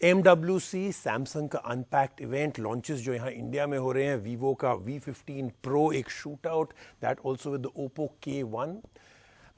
MWC Samsung का unpacked event launches जो यहाँ इंडिया में हो रहे हैं, वीवो का V15 Pro, एक shoot out that also with the Oppo K1।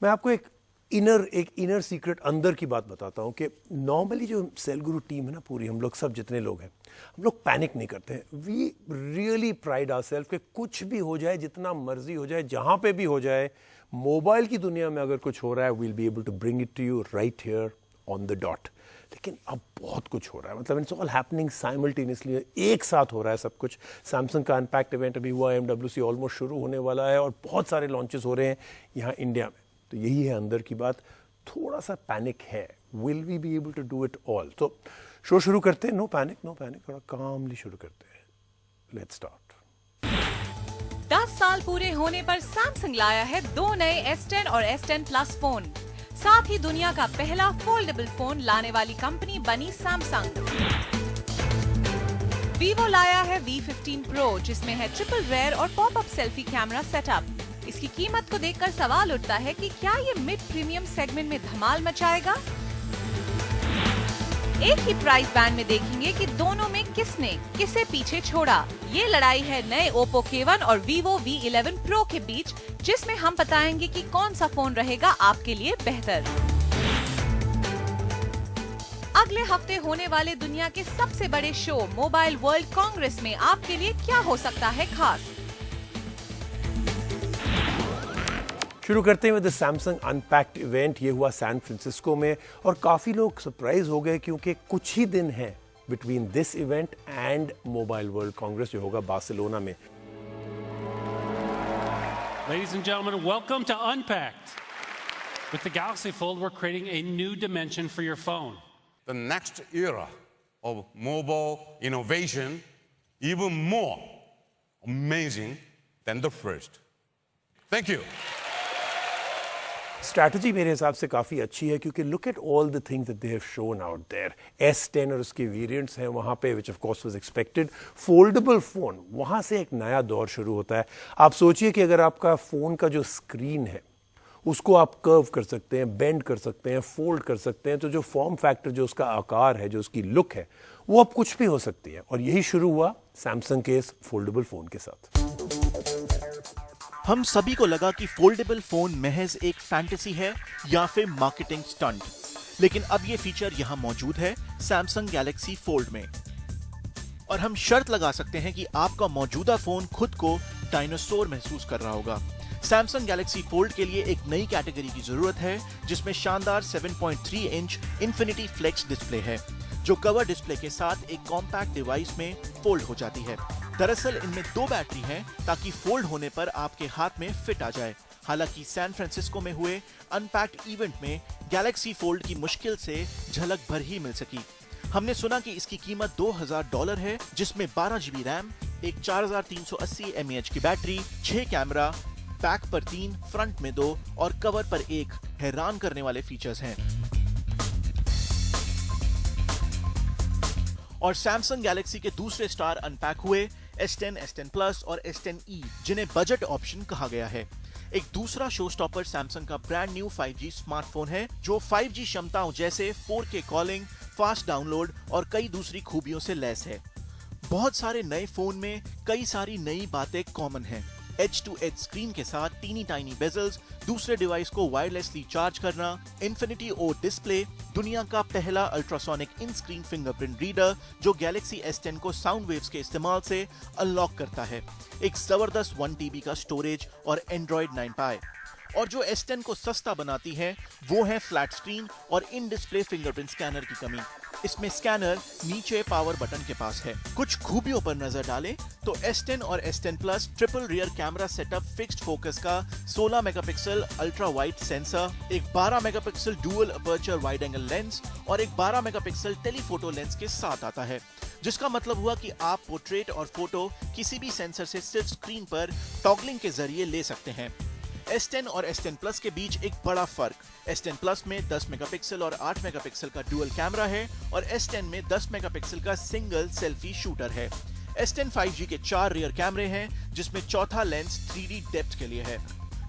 मैं आपको एक इनर सीक्रेट अंदर की बात बताता हूँ कि नॉर्मली जो सेल गुरु टीम है ना पूरी, हम लोग सब जितने लोग हैं, हम लोग पैनिक नहीं करते हैं। वी रियली प्राइड आवरसेल्फ कि कुछ भी हो जाए, जितना मर्जी हो जाए, जहाँ पे भी हो जाए, मोबाइल की दुनिया में अगर कुछ हो रहा है, we'll be able to bring it to you right here on the dot. लेकिन अब बहुत कुछ हो रहा है, मतलब इट्स ऑल हैपनिंग साइमल्टेनियसली, एक साथ हो रहा है सब कुछ। सैमसंग का अनपैक्ड इवेंट अभी हुआ, MWC ऑलमोस्ट शुरू होने वाला है और बहुत सारे लॉन्चेस हो रहे हैं यहाँ इंडिया में। तो यही है अंदर की बात, थोड़ा सा पैनिक है, will we be able to do it all. तो शो शुरू करते हैं, नो पैनिक, थोड़ा कामली शुरू करते हैं। Let's start. 10 साल पूरे होने पर सैमसंग लाया है 2 नए S10 और S10 Plus फोन। साथ ही दुनिया का पहला फोल्डेबल फोन लाने वाली कंपनी बनी सैमसंग। वीवो लाया है V15 Pro, जिसमें है ट्रिपल रेयर और पॉपअप सेल्फी कैमरा सेटअप। इसकी कीमत को देखकर सवाल उठता है कि क्या ये मिड प्रीमियम सेगमेंट में धमाल मचाएगा। एक ही प्राइस बैंड में देखेंगे कि दोनों में किसने किसे पीछे छोड़ा। ये लड़ाई है नए Oppo K1 और Vivo V11 Pro के बीच, जिसमें हम बताएंगे कि कौन सा फोन रहेगा आपके लिए बेहतर। अगले हफ्ते होने वाले दुनिया के सबसे बड़े शो मोबाइल वर्ल्ड कांग्रेस में आपके लिए क्या हो सकता है खास। शुरू करते हैं विद सैमसंग अनपैक्ड इवेंट। ये हुआ सैन फ्रांसिस्को में और काफ़ी लोग सरप्राइज हो गए क्योंकि कुछ ही दिन है between this event and mobile world Congress जो होगा बार्सिलोना में। Ladies and gentlemen, welcome to Unpacked. With the Galaxy Fold, we're creating a new dimension for your phone. The next era of mobile innovation, even more amazing than the first. Thank you. Strategy मेरे हिसाब से काफ़ी अच्छी है क्योंकि look at all the things that they have shown out there. S10 और उसके variants हैं वहाँ पे, which of course was expected. Foldable phone, वहाँ से एक नया दौर शुरू होता है। आप सोचिए कि अगर आपका फ़ोन का जो स्क्रीन है उसको आप कर्व कर सकते हैं, बेंड कर सकते हैं, फोल्ड कर सकते हैं, तो जो फॉर्म फैक्टर, जो उसका आकार है, जो उसकी लुक है, वो अब कुछ भी हो सकती है। और यही शुरू हुआ सैमसंग के इस फोल्डेबल फ़ोन के साथ। हम सभी को लगा कि फोल्डेबल फोन महज एक फैंटेसी है या फिर मार्केटिंग स्टंट, लेकिन अब ये फीचर यहां मौजूद है सैमसंग गैलेक्सी फोल्ड में। और हम शर्त लगा सकते हैं कि आपका मौजूदा फोन खुद को डायनासोर महसूस कर रहा होगा। सैमसंग गैलेक्सी फोल्ड के लिए एक नई कैटेगरी की जरूरत है, जिसमें शानदार 7.3 इंच इंफिनिटी फ्लेक्स डिस्प्ले है, जो कवर डिस्प्ले के साथ एक कॉम्पैक्ट डिवाइस में फोल्ड हो जाती है। दरअसल इनमें 2 बैटरी हैं ताकि फोल्ड होने पर आपके हाथ में फिट आ जाए। हालांकि सैन फ्रांसिस्को में हुए अनपैक्ड इवेंट में गैलेक्सी फोल्ड की मुश्किल से झलक भर ही मिल सकी। हमने सुना कि इसकी कीमत $2000 है, जिसमें 12 GB रैम, एक 4380 mAh की बैटरी, 6 कैमरा, बैक पर 3, फ्रंट में 2 और कवर पर 1 हैरान करने वाले फीचर्स हैं। और सैमसंग गैलेक्सी के दूसरे स्टार अनपैक हुए S10, S10 Plus और S10e, जिन्हें बजट ऑप्शन कहा गया है। एक दूसरा शो स्टॉपर सैमसंग का ब्रांड न्यू 5G स्मार्टफोन है, जो 5G क्षमताओं जैसे 4K कॉलिंग, फास्ट डाउनलोड और कई दूसरी खूबियों से लैस है। बहुत सारे नए फोन में कई सारी नई बातें कॉमन हैं। एज टू एज स्क्रीन के साथ टीनी टाइनी बेजल्स, दूसरे डिवाइस को वायरलेसली चार्ज करना, इन्फिनिटी ओ डिस्प्ले, दुनिया का पहला अल्ट्रासोनिक इन स्क्रीन फिंगरप्रिंट रीडर जो गैलेक्सी S10 को साउंड वेव्स के इस्तेमाल से अनलॉक करता है, एक जबरदस्त 1 TB का स्टोरेज और एंड्रॉइड 9 Pie। और जो S10 को सस्ता बनाती है वो है फ्लैट स्क्रीन और इन डिस्प्ले फिंगरप्रिंट स्कैनर की कमी। इसमें स्कैनर नीचे पावर बटन के पास है। कुछ खूबियों पर नजर डालें तो S10 और S10 Plus triple rear camera setup, fixed focus का 16 मेगापिक्सल अल्ट्रा वाइड सेंसर, एक 12 megapixel dual aperture wide angle lens और एक 12 मेगापिक्सल टेलीफोटो लेंस के साथ आता है, जिसका मतलब हुआ कि आप पोर्ट्रेट और फोटो किसी भी सेंसर से सिर्फ स्क्रीन पर टॉगलिंग के जरिए ले सकते हैं। S10 और S10 Plus के बीच एक बड़ा फर्क, S10 Plus में 10 मेगापिक्सल और 8 मेगापिक्सल का डुअल कैमरा है और S10 में 10 मेगापिक्सल का सिंगल सेल्फी शूटर है। S10 5G के 4 रियर कैमरे हैं, जिसमें चौथा लेंस 3D डेप्थ के लिए है।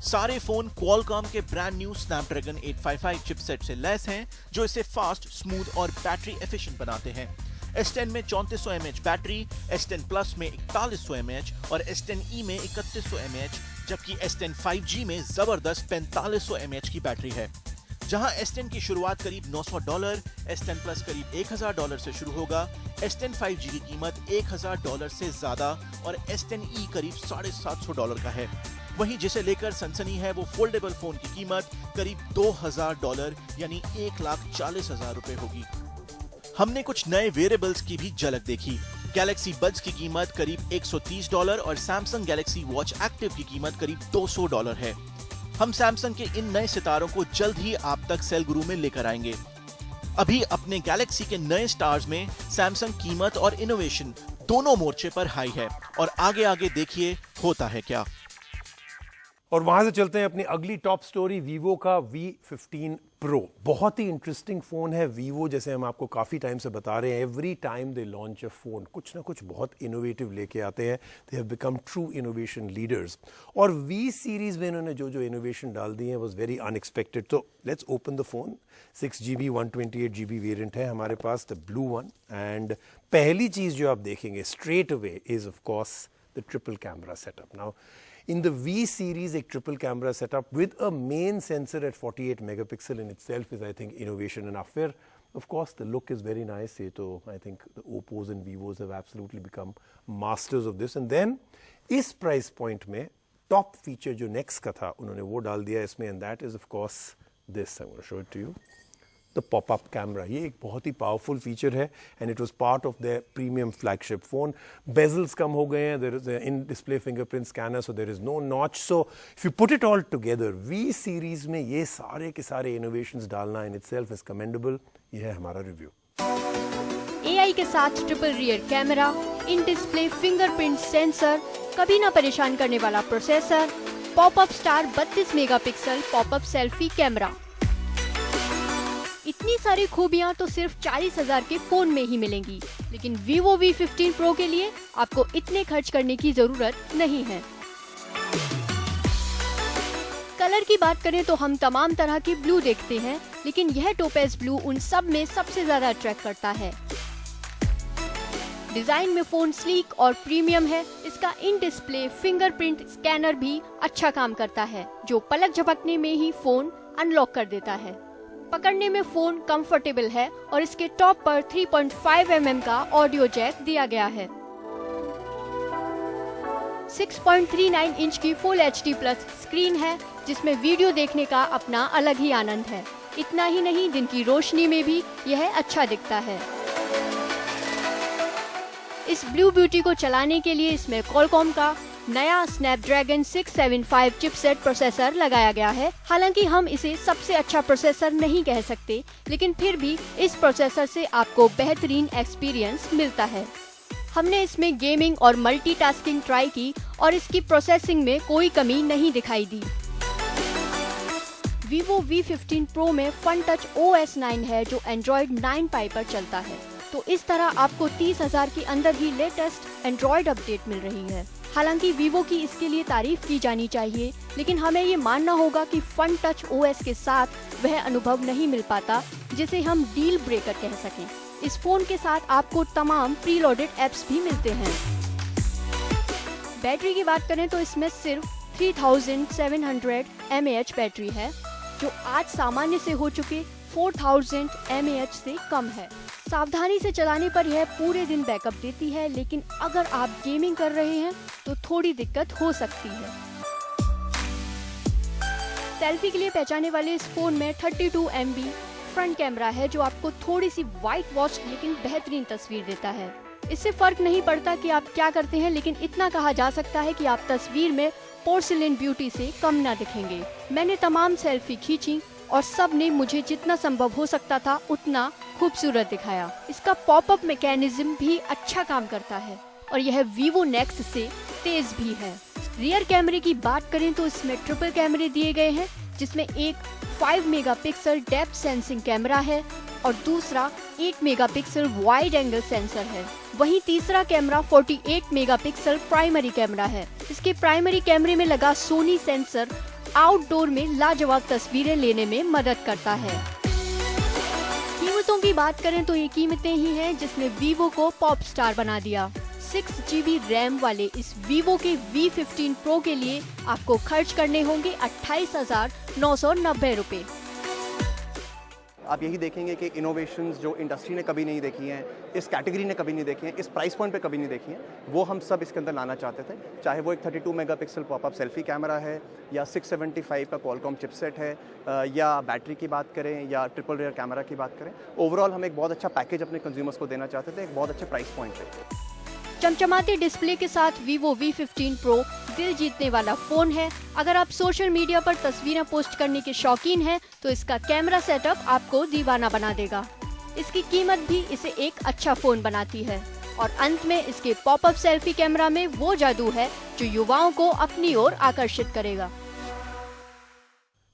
सारे फोन क्वालकॉम के ब्रांड न्यू स्नैपड्रैगन 855 चिपसेट से लैस हैं, जो इसे फास्ट, स्मूथ और बैटरी एफिशिएंट बनाते हैं। S10 में 3400 mAh बैटरी, S10 Plus में 4100 mAh और S10e में 3100 mAh, जबकि S10 5G में जबरदस्त 4500 mAh की बैटरी है। जहां S10 की शुरुआत करीब $900, S10 Plus करीब $1000 से शुरू होगा, S10 5G की कीमत $1000 से ज्यादा और S10e करीब $750 का है। वहीं जिसे लेकर सनसनी है वो फोल्डेबल फोन की कीमत करीब $2000 यानी 1,40,000 रुपए होगी। हमने कुछ नए वेरिएबल्स की भी झलक देखी। गैलेक्सी बड्स की कीमत करीब $130 और सैमसंग गैलेक्सी वॉच एक्टिव की कीमत करीब $200 है। हम सैमसंग के इन नए सितारों को जल्द ही आप तक सेल गुरु में लेकर आएंगे। अभी अपने गैलेक्सी के नए स्टार्स में सैमसंग कीमत और इनोवेशन दोनों मोर्चे पर हाई है और आगे आगे देखिए होता है क्या। और वहां से चलते हैं अपनी अगली टॉप स्टोरी, वीवो का V15 Pro। बहुत ही इंटरेस्टिंग फोन है वीवो, जैसे हम आपको काफी टाइम से बता रहे हैं। Every time they launch a phone, कुछ ना कुछ बहुत इनोवेटिव लेके आते हैं। They have become true innovation leaders. और V सीरीज में इन्होंने जो जो इनोवेशन डाल दी है वाज वेरी अनएक्सपेक्टेड। तो let's open the phone. 6GB 128GB variant है हमारे पास, द ब्लू वन। एंड पहली चीज जो आप देखेंगे straight away is of course the triple camera setup. Now in the V series, a triple camera setup with a main sensor at 48 megapixel in itself is, I think, innovation enough. Where, of course, the look is very nice. So I think the Oppos and Vivos have absolutely become masters of this. And then, इस price point में top feature जो next का था, उन्होंने वो डाल दिया इसमें, and that is, of course, this. I'm going to show it to you. The pop-up camera. ये एक बहुत ही powerful feature है, and it was part of their premium flagship phone. Bezels कम हो गए हैं, there is an in-display fingerprint scanner, so there is no notch. So if you put it all together, V series में ये सारे के सारे innovations डालना in itself is commendable. ये है हमारा review. AI के साथ ट्रिपल रियर कैमरा, इन डिस्प्ले फिंगरप्रिंट सेंसर, कभी ना परेशान करने वाला processor, popup star 32 megapixel popup selfie camera. इतनी सारी खूबियां तो सिर्फ 40,000 के फोन में ही मिलेंगी, लेकिन Vivo V15 Pro के लिए आपको इतने खर्च करने की जरूरत नहीं है। कलर की बात करें तो हम तमाम तरह की ब्लू देखते हैं, लेकिन यह टोपेज ब्लू उन सब में सबसे ज्यादा अट्रैक्ट करता है। डिजाइन में फोन स्लीक और प्रीमियम है। इसका इन डिस्प्ले फिंगरप्रिंट स्कैनर भी अच्छा काम करता है, जो पलक झपकने में ही फोन अनलॉक कर देता है। पकड़ने में फोन कंफर्टेबल है और इसके टॉप पर 3.5 mm का ऑडियो जैक दिया गया है। 6.39 इंच की फुल HD प्लस स्क्रीन है, जिसमें वीडियो देखने का अपना अलग ही आनंद है। इतना ही नहीं, दिन की रोशनी में भी यह अच्छा दिखता है। इस ब्लू ब्यूटी को चलाने के लिए इसमें Qualcomm का नया स्नैपड्रैगन 675 चिपसेट प्रोसेसर लगाया गया है। हालांकि हम इसे सबसे अच्छा प्रोसेसर नहीं कह सकते, लेकिन फिर भी इस प्रोसेसर से आपको बेहतरीन एक्सपीरियंस मिलता है। हमने इसमें गेमिंग और मल्टीटास्किंग ट्राई की और इसकी प्रोसेसिंग में कोई कमी नहीं दिखाई दी। Vivo V15 Pro में फन टच OS 9 है, जो Android 9 Pie पर चलता है। तो इस तरह आपको 30,000 के अंदर ही लेटेस्ट एंड्रॉइड अपडेट मिल रही है। हालांकि Vivo की इसके लिए तारीफ की जानी चाहिए, लेकिन हमें ये मानना होगा कि फन टच OS के साथ वह अनुभव नहीं मिल पाता जिसे हम डील ब्रेकर कह सकें। इस फोन के साथ आपको तमाम प्रीलोडेड एप्स भी मिलते हैं। बैटरी की बात करें तो इसमें सिर्फ 3700 mAh बैटरी है, जो आज सामान्य से हो चुके 4000 mAh से कम है। सावधानी से चलाने पर यह पूरे दिन बैकअप देती है, लेकिन अगर आप गेमिंग कर रहे हैं तो थोड़ी दिक्कत हो सकती है। सेल्फी के लिए पहचाने वाले इस फोन में 32 MB फ्रंट कैमरा है, जो आपको थोड़ी सी वाइट वॉश लेकिन बेहतरीन तस्वीर देता है। इससे फर्क नहीं पड़ता कि आप क्या करते हैं, लेकिन इतना कहा जा सकता है कि आप तस्वीर में पोर्सिलेन ब्यूटी से कम ना दिखेंगे। मैंने तमाम सेल्फी खींची और सब ने मुझे जितना संभव हो सकता था उतना खूबसूरत दिखाया। इसका पॉपअप मैकेनिज्म भी अच्छा काम करता है और यह Vivo Nex से तेज भी है। रियर कैमरे की बात करें तो इसमें ट्रिपल कैमरे दिए गए हैं, जिसमें एक 5 मेगापिक्सल डेप्थ सेंसिंग कैमरा है और दूसरा 8 मेगापिक्सल वाइड एंगल सेंसर है। वहीं तीसरा कैमरा 48 मेगापिक्सल प्राइमरी कैमरा है। इसके प्राइमरी कैमरे में लगा सोनी सेंसर आउटडोर में लाजवाब तस्वीरें लेने में मदद करता है। कीमतों कीमतों की बात करें तो ये कीमतें ही हैं जिसने वीवो को पॉप स्टार बना दिया। 6GB रैम वाले इस वीवो के V15 Pro के लिए आपको खर्च करने होंगे 28,990 रुपए। आप यही देखेंगे कि इनोवेशंस जो इंडस्ट्री ने कभी नहीं देखी हैं, इस कैटेगरी ने कभी नहीं देखी हैं, इस प्राइस पॉइंट पे कभी नहीं देखी हैं, वो हम सब इसके अंदर लाना चाहते थे। चाहे वो एक 32 मेगापिक्सल पॉपअप सेल्फी कैमरा है, या 675 का क्वालकॉम चिपसेट है, या बैटरी की बात करें, या ट्रिपल रेयर कैमरा की बात करें। ओवरऑल हम एक बहुत अच्छा पैकेज अपने कंज्यूमर्स को देना चाहते थे, एक बहुत अच्छे प्राइस पॉइंट पे। चमचमाते डिस्प्ले के साथ वीवो V15 Pro दिल जीतने वाला फोन है। अगर आप सोशल मीडिया पर तस्वीरें पोस्ट करने के शौकीन हैं तो इसका कैमरा सेटअप आपको दीवाना बना देगा। इसकी कीमत भी इसे एक अच्छा फोन बनाती है। और अंत में इसके पॉपअप सेल्फी कैमरा में वो जादू है जो युवाओं को अपनी ओर आकर्षित करेगा।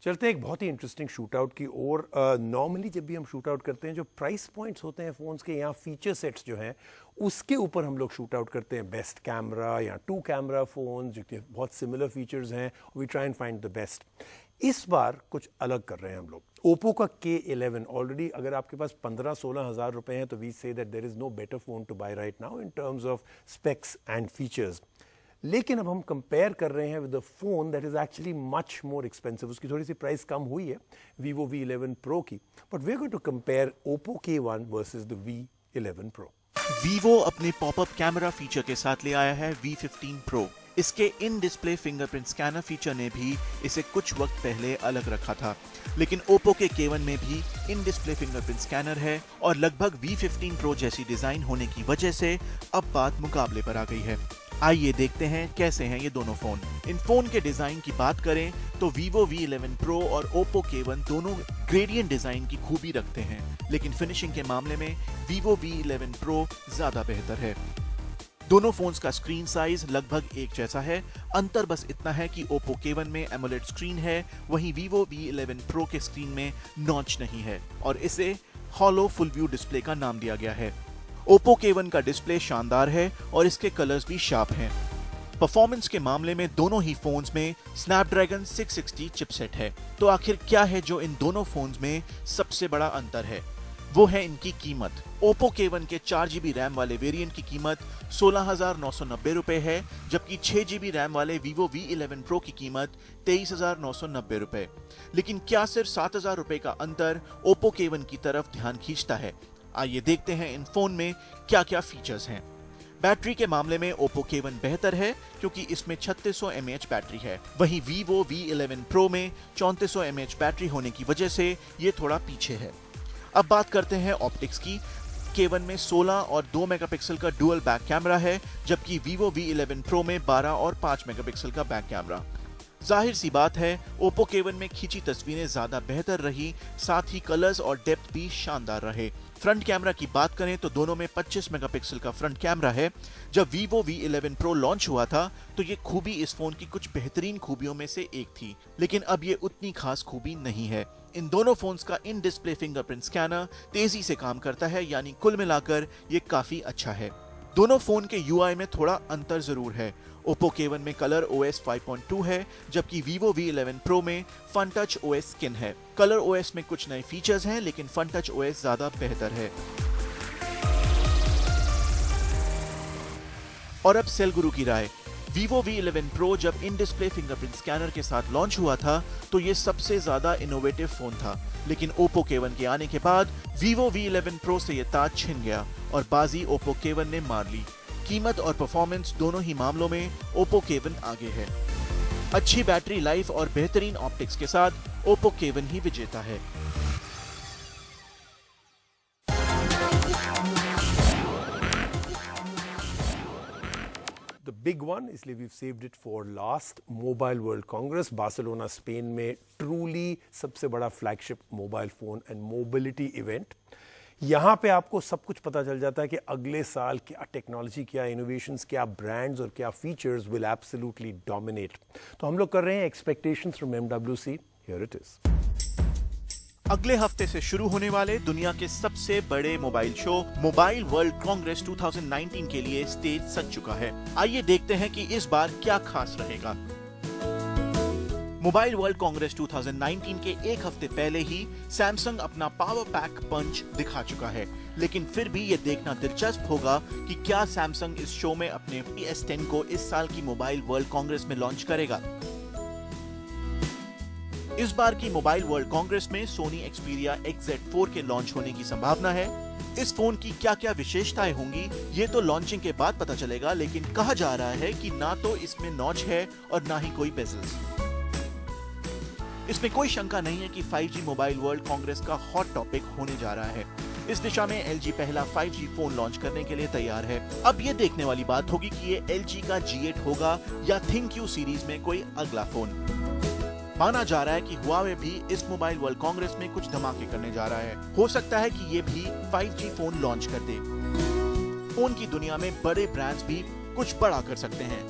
चलते हैं एक बहुत ही इंटरेस्टिंग शूट आउट की ओर। नॉर्मली जब भी हम शूट आउट करते हैं, जो प्राइस पॉइंट्स होते हैं फ़ोन्स के, यहाँ फीचर सेट्स जो हैं उसके ऊपर हम लोग शूट आउट करते हैं। बेस्ट कैमरा या 2 कैमरा फ़ोन जो कि बहुत सिमिलर फीचर्स हैं, we try and find the best. इस बार कुछ अलग कर रहे हैं हम लोग। ओप्पो का K11 ऑलरेडी अगर आपके पास 15-16 हज़ार रुपए हैं तो we see that there is no better phone to buy right now in terms of specs and features. लेकिन अब हम कंपेयर कर रहे हैं with a phone that is actually much more expensive. उसकी थोड़ी सी प्राइस कम हुई है Vivo V11 Pro की, but we are going to compare Oppo K1 versus the V11 Pro। Vivo अपने पॉपअप कैमरा फीचर के साथ ले आया है V15 Pro। इसके in display fingerprint scanner feature ने भी इसे कुछ वक्त पहले अलग रखा था, लेकिन Oppo के K1 में भी इन डिस्प्ले फिंगरप्रिंट स्कैनर है और लगभग V15 Pro जैसी डिजाइन होने की वजह से अब बात मुकाबले पर आ गई है। आइए देखते हैं कैसे हैं ये दोनों फोन। इन फोन के डिजाइन की बात करें तो Vivo V11 Pro और Oppo K1 दोनों ग्रेडियंट डिजाइन की खूबी रखते हैं, लेकिन फिनिशिंग के मामले में Vivo V11 Pro ज्यादा बेहतर है। दोनों फोन्स का स्क्रीन साइज लगभग एक जैसा है, अंतर बस इतना है कि Oppo K1 में AMOLED स्क्रीन है, वहीं Vivo V11 Pro के स्क्रीन में नॉच नहीं है और इसे हॉलो फुल व्यू डिस्प्ले का नाम दिया गया है। Oppo K1 का डिस्प्ले शानदार है और इसके कलर्स भी शार्प हैं। परफॉर्मेंस के मामले में दोनों ही फोन्स में Snapdragon 660 चिपसेट है। तो आखिर क्या है जो इन दोनों फोन्स में सबसे बड़ा अंतर है? वो है इनकी कीमत। Oppo K1 के 4GB रैम वाले वेरिएंट की कीमत 16,990 रुपए है, जबकि 6GB रैम वाले Vivo V11 Pro की कीमत 23,990 रुपए। लेकिन क्या सिर्फ 7,000 रुपए का अंतर Oppo K1 की तरफ ध्यान खींचता है? आइए देखते हैं इन फोन में क्या क्या फीचर्स हैं। बैटरी के मामले में Oppo K1 बेहतर है क्योंकि इसमें 3600 mAh बैटरी है, वहीं Vivo V11 Pro में 3400 mAh बैटरी होने की वजह से ये थोड़ा पीछे है। अब बात करते हैं ऑप्टिक्स की। K1 में 16 और 2 मेगापिक्सल का डुअल बैक कैमरा है, जबकि Vivo V11 Pro में 12 और 5 मेगापिक्सल का बैक कैमरा। जाहिर सी बात है Oppo K1 में खींची तस्वीरें ज्यादा बेहतर रही, साथ ही कलर्स और डेप्थ भी शानदार रहे। फ्रंट कैमरा की बात करें तो दोनों में 25 मेगापिक्सल का फ्रंट कैमरा है। जब Vivo V11 Pro लॉन्च हुआ था तो ये खूबी इस फोन की कुछ बेहतरीन खूबियों में से एक थी, लेकिन अब ये उतनी खास खूबी नहीं है। इन दोनों फोन्स का इन डिस्प्ले फिंगरप्रिंट स्कैनर तेजी से काम करता है, यानी कुल मिलाकर ये काफी अच्छा है। दोनों फोन के UI में थोड़ा अंतर जरूर है। Oppo K1 में कलर OS 5.2 है, जबकि Vivo V11 Pro में Fun Touch OS Skin है। कलर OS में कुछ नए फीचर्स हैं, लेकिन Fun Touch OS ज्यादा बेहतर है। और अब सेल गुरु की राय। Vivo V11 Pro जब इन डिस्प्ले फिंगरप्रिंट स्कैनर के साथ लॉन्च हुआ था तो ये सबसे ज्यादा इनोवेटिव फोन था, लेकिन Oppo K1 के आने के बाद Vivo V11 Pro से ये ताज छिन गया और बाजी Oppo K1 ने मार ली। कीमत और परफॉर्मेंस दोनों ही मामलों में Oppo K1 आगे है। अच्छी बैटरी लाइफ और बेहतरीन ऑप्टिक्स के साथ Oppo K1 ही विजेता है। The big one, इसलिए we've saved it for last, Mobile World Congress, Barcelona Spain में ट्रूली सबसे बड़ा flagship mobile phone and mobility event. यहाँ पे आपको सब कुछ पता चल जाता है कि अगले साल क्या टेक्नोलॉजी, क्या इनोवेशंस, क्या ब्रांड्स और क्या फीचर्स विल एब्सोल्युटली डोमिनेट। तो हम लोग कर रहे हैं expectations from MWC। Here it is. अगले हफ्ते से शुरू होने वाले दुनिया के सबसे बड़े mobile show mobile world Congress 2019 के लिए स्टेज सज चुका है। आइए देखते हैं कि इस बार क्या खास रहेगा। मोबाइल वर्ल्ड कांग्रेस 2019 के एक हफ्ते पहले ही सैमसंग अपना पावर पैक पंच दिखा चुका है, लेकिन फिर भी ये देखना दिलचस्प होगा कि क्या सैमसंग इस शो में अपने S10 को इस साल की मोबाइल वर्ल्ड कांग्रेस में लॉन्च करेगा। इस बार की मोबाइल वर्ल्ड कांग्रेस में सोनी एक्सपीरिया XZ4 के लॉन्च होने की संभावना है। इस फोन की क्या क्या विशेषताएं होंगी ये तो लॉन्चिंग के बाद पता चलेगा, लेकिन कहा जा रहा है कि ना तो इसमें नॉच है और ना ही कोई बेजल्स। इसमें कोई शंका नहीं है कि 5G मोबाइल वर्ल्ड कांग्रेस का हॉट टॉपिक होने जा रहा है। इस दिशा में LG पहला 5G फोन लॉन्च करने के लिए तैयार है। अब ये देखने वाली बात होगी कि ये LG का G8 होगा या ThinQ सीरीज में कोई अगला फोन। माना जा रहा है कि हुआवे भी इस मोबाइल वर्ल्ड कांग्रेस में कुछ धमाके करने जा रहा है। हो सकता है कि ये भी 5G फोन लॉन्च कर दे। फोन की दुनिया में बड़े ब्रांड्स भी कुछ बड़ा कर सकते हैं।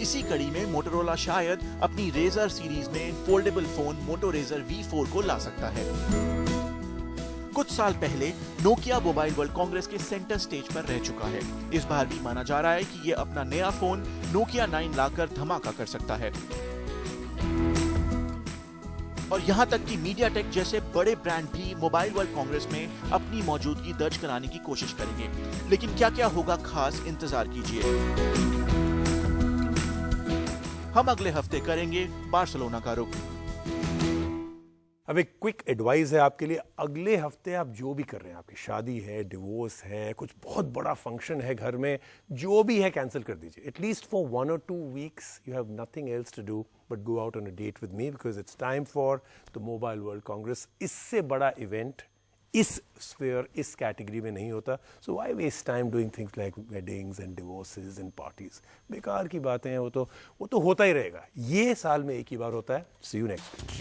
इसी कड़ी में मोटोरोला शायद अपनी रेजर सीरीज में foldable phone Moto Razr V4 को ला सकता है। कुछ साल पहले नोकिया मोबाइल वर्ल्ड कांग्रेस के सेंटर स्टेज पर रह चुका है। इस बार भी माना जा रहा है कि ये अपना नया फोन नोकिया 9 लाकर धमाका कर सकता है। और यहां तक कि मीडियाटेक जैसे बड़े ब्रांड भी मोबाइल वर्ल्ड कांग्रेस में अपनी मौजूदगी दर्ज कराने की कोशिश करेंगे। लेकिन क्या क्या होगा खास, इंतजार कीजिए। हम अगले हफ्ते करेंगे बार्सिलोना का रुख। अब एक क्विक एडवाइस है आपके लिए। अगले हफ्ते आप जो भी कर रहे हैं, आपकी शादी है, डिवोर्स है, कुछ बहुत बड़ा फंक्शन है घर में, जो भी है कैंसिल कर दीजिए। At least for 1 or 2 weeks you have nothing else to do but go out on a date with me because it's time for the Mobile World Congress. इससे बड़ा इवेंट इस स्फीयर, इस कैटेगरी में नहीं होता। So why waste time doing things like weddings and divorces and parties. बेकार की बातें हैं, वो तो होता ही रहेगा। ये साल में एक ही बार होता है। सी यू नेक्स्ट वीक।